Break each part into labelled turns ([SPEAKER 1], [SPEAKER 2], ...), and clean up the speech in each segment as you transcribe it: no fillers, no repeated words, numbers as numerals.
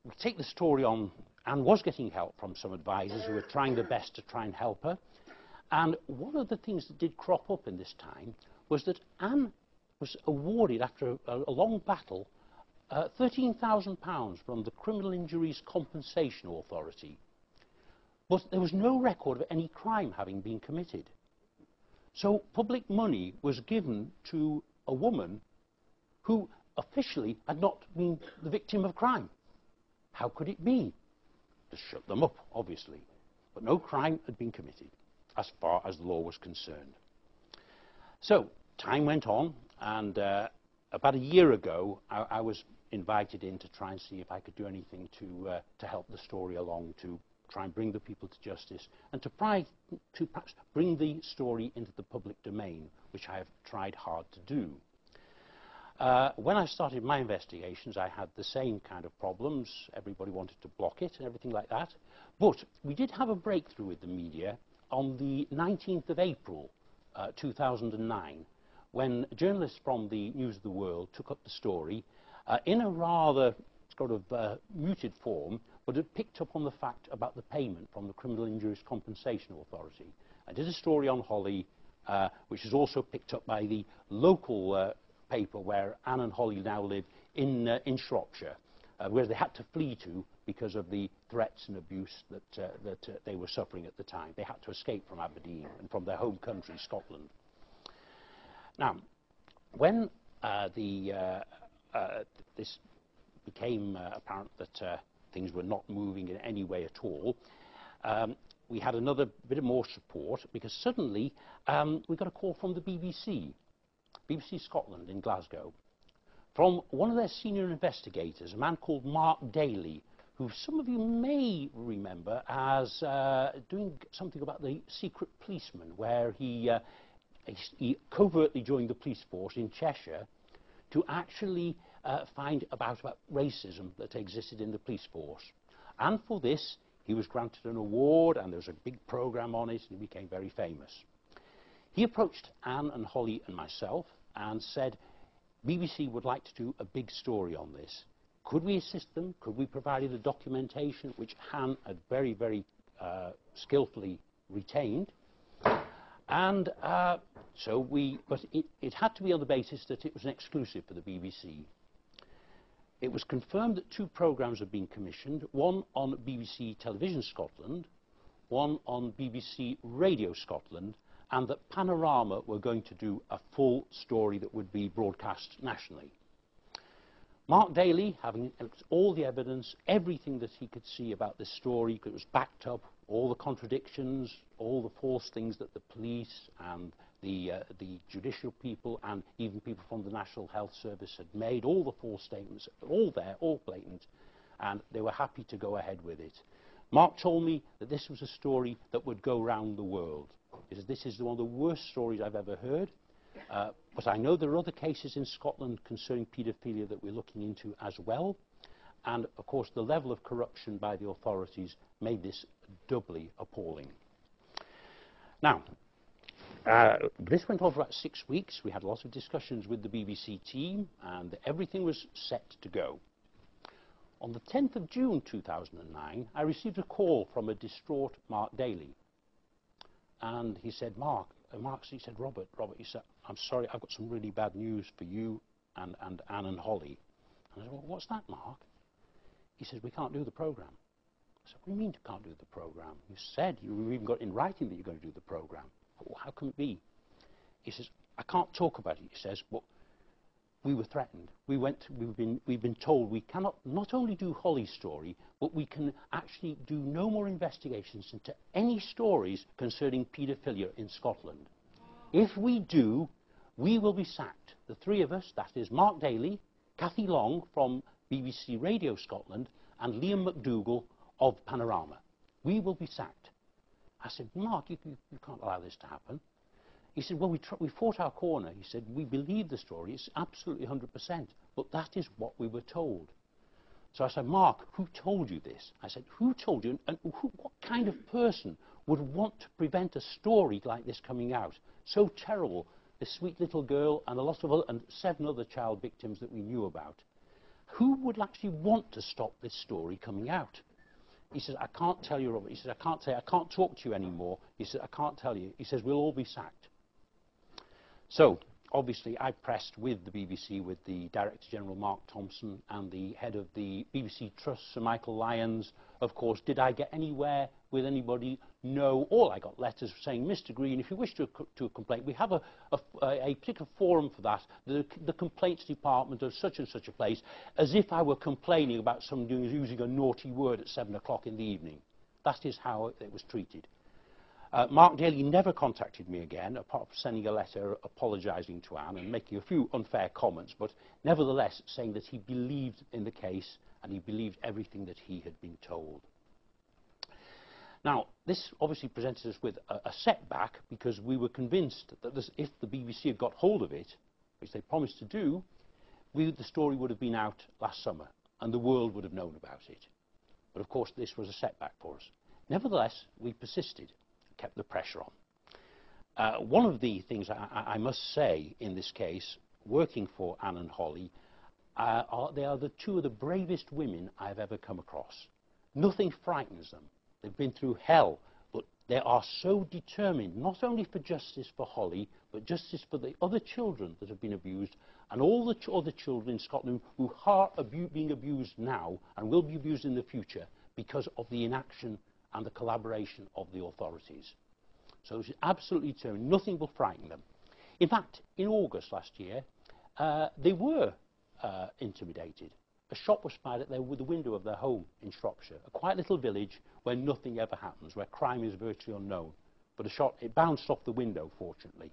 [SPEAKER 1] we take the story on. Anne was getting help from some advisors who were trying their best to try and help her. And one of the things that did crop up in this time was that Anne was awarded, after a long battle, £13,000 from the Criminal Injuries Compensation Authority. But there was no record of any crime having been committed. So public money was given to a woman who officially had not been the victim of crime. How could it be? To shut them up, obviously. But no crime had been committed, as far as the law was concerned. So time went on, and about a year ago, I was invited in to try and see if I could do anything to help the story along, to try and bring the people to justice, and to perhaps bring the story into the public domain, which I have tried hard to do. When I started my investigations, I had the same kind of problems. Everybody wanted to block it and everything like that. But we did have a breakthrough with the media on the 19th of April 2009, when journalists from the News of the World took up the story in a rather sort of muted form, but it picked up on the fact about the payment from the Criminal Injuries Compensation Authority. I did a story on Hollie, which is also picked up by the local paper where Anne and Hollie now live in Shropshire, where they had to flee to because of the threats and abuse that they were suffering at the time. They had to escape from Aberdeen and from their home country, Scotland. Now, when this became apparent that things were not moving in any way at all, we had another bit of more support, because suddenly we got a call from the BBC Scotland in Glasgow, from one of their senior investigators, a man called Mark Daly, who some of you may remember as doing something about the secret policeman, where he covertly joined the police force in Cheshire to actually find about racism that existed in the police force. And for this, he was granted an award, and there was a big programme on it, and he became very famous. He approached Anne and Hollie and myself and said, BBC would like to do a big story on this. Could we assist them? Could we provide the documentation, which Anne had very, very skillfully retained? And but it had to be on the basis that it was an exclusive for the BBC. It was confirmed that 2 programmes had been commissioned, one on BBC Television Scotland, one on BBC Radio Scotland, and that Panorama were going to do a full story that would be broadcast nationally. Mark Daly, having looked at all the evidence, everything that he could see about this story, it was backed up, all the contradictions, all the false things that the police and the judicial people and even people from the National Health Service had made, all the false statements, all there, all blatant, and they were happy to go ahead with it. Mark told me that this was a story that would go round the world. He said, this is one of the worst stories I've ever heard, but I know there are other cases in Scotland concerning paedophilia that we're looking into as well, and of course the level of corruption by the authorities made this doubly appalling. Now, this went on for about 6 weeks. We had lots of discussions with the BBC team, and everything was set to go. On the 10th of June 2009, I received a call from a distraught Mark Daly. And he said, he said, Robert, he said, I'm sorry, I've got some really bad news for you and Anne and Hollie. And I said, well, what's that, Mark? He said, we can't do the programme. I said, what do you mean you can't do the programme? You said, you even got in writing that you're going to do the programme. Well, how can it be? He says, I can't talk about it, he says, but we were threatened. We've been told we cannot not only do Hollie's story, but we can actually do no more investigations into any stories concerning paedophilia in Scotland. If we do, we will be sacked. The 3 of us, that is Mark Daly, Cathy Long from BBC Radio Scotland, and Liam McDougall of Panorama. We will be sacked. I said, Mark, you can't allow this to happen. He said, well, we fought our corner. He said, we believe the story. It's absolutely 100%. But that is what we were told. So I said, Mark, who told you this? I said, who told you? And what kind of person would want to prevent a story like this coming out? So terrible. This sweet little girl and a lot of other, and 7 other child victims that we knew about who would actually want to stop this story coming out? He says, I can't tell you, Robert. He says, I can't talk to you anymore. He says, I can't tell you. He says, we'll all be sacked. So, obviously, I pressed with the BBC, with the Director General Mark Thompson and the head of the BBC Trust, Sir Michael Lyons. Of course, did I get anywhere with anybody? No. All I got letters saying, Mr. Green, if you wish to complain, we have a particular forum for that, the complaints department of such and such a place, as if I were complaining about somebody using a naughty word at 7 o'clock in the evening. That is how it was treated. Mark Daly never contacted me again, apart from sending a letter apologising to Anne and making a few unfair comments, but nevertheless saying that he believed in the case and he believed everything that he had been told. Now, this obviously presented us with a setback, because we were convinced that if the BBC had got hold of it, which they promised to do, the story would have been out last summer and the world would have known about it. But of course, this was a setback for us. Nevertheless, we persisted, kept the pressure on. One of the things I must say in this case, working for Anne and Hollie, they are the two of the bravest women I've ever come across. Nothing frightens them. They've been through hell, but they are so determined, not only for justice for Hollie, but justice for the other children that have been abused, and all the other children in Scotland who are being abused now and will be abused in the future because of the inaction and the collaboration of the authorities. So it's absolutely determined. Nothing will frighten them. In fact, in August last year, they were intimidated. A shot was fired at the window of their home in Shropshire, a quiet little village where nothing ever happens, where crime is virtually unknown. But it bounced off the window, fortunately.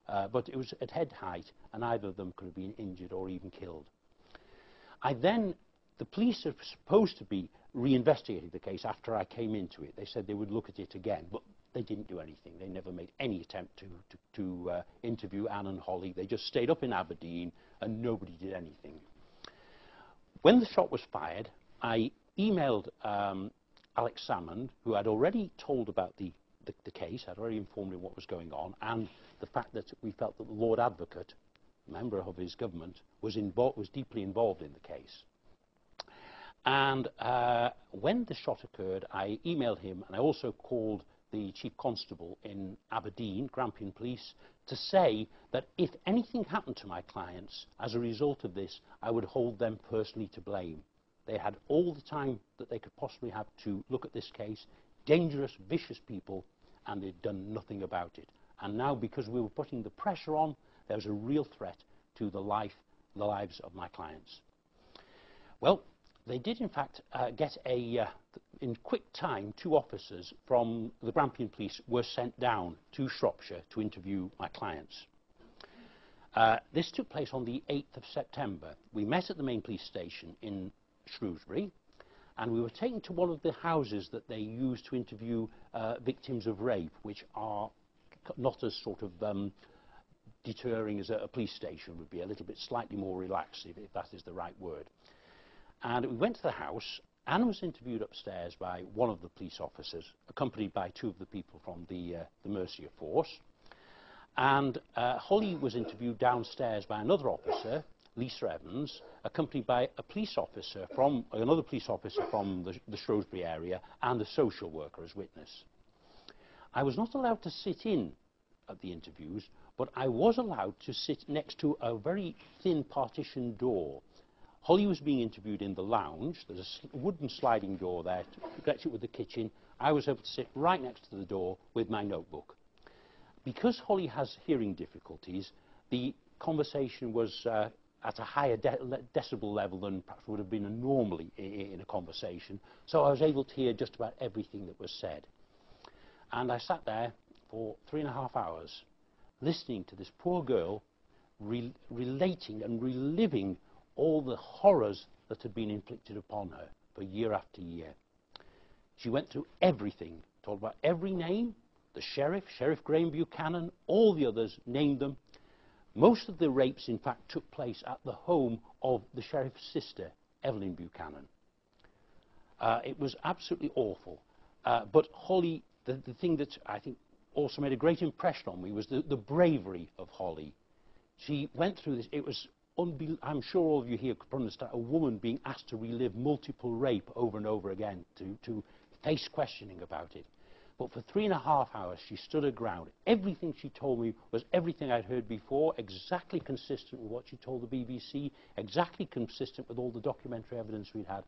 [SPEAKER 1] But it was at head height, and either of them could have been injured or even killed. The police are supposed to be reinvestigating the case after I came into it. They said they would look at it again, but they didn't do anything. They never made any attempt to interview Anne and Hollie. They just stayed up in Aberdeen, and nobody did anything. When the shot was fired, I emailed Alex Salmond, who had already told about the case. I'd already informed him what was going on, and the fact that we felt that the Lord Advocate, a member of his government, was deeply involved in the case. And when the shot occurred, I emailed him, and I also called the Chief Constable in Aberdeen, Grampian Police, to say that if anything happened to my clients as a result of this, I would hold them personally to blame. They had all the time that they could possibly have to look at this case, dangerous, vicious people, and they'd done nothing about it. And now, because we were putting the pressure on, there was a real threat to the lives of my clients. Well, they did in fact get in quick time, 2 officers from the Grampian Police were sent down to Shropshire to interview my clients. This took place on the 8th of September. We met at the main police station in Shrewsbury, and we were taken to one of the houses that they use to interview victims of rape, which are not as sort of deterring as a police station would be, a little bit slightly more relaxed, if that is the right word. And we went to the house. Anne was interviewed upstairs by one of the police officers, accompanied by 2 of the people from the Mercia force. And Hollie was interviewed downstairs by another officer, Lisa Evans, accompanied by another police officer from the Shrewsbury area, and a social worker as witness. I was not allowed to sit in at the interviews, but I was allowed to sit next to a very thin partition door. Hollie was being interviewed in the lounge. There's a wooden sliding door there to connect it with the kitchen. I was able to sit right next to the door with my notebook. Because Hollie has hearing difficulties, the conversation was at a higher decibel level than perhaps would have been normally in a conversation, so I was able to hear just about everything that was said. And I sat there for 3.5 hours, listening to this poor girl relating and reliving all the horrors that had been inflicted upon her for year after year. She went through everything, told about every name, the sheriff, Sheriff Graham Buchanan, all the others, named them. Most of the rapes, in fact, took place at the home of the sheriff's sister, Evelyn Buchanan. It was absolutely awful. But Hollie, the thing that I think also made a great impression on me was the bravery of Hollie. She went through this. It was I'm sure all of you here could understand a woman being asked to relive multiple rape over and over again, to face questioning about it. But for 3.5 hours, she stood her ground. Everything she told me was everything I'd heard before, exactly consistent with what she told the BBC, exactly consistent with all the documentary evidence we'd had.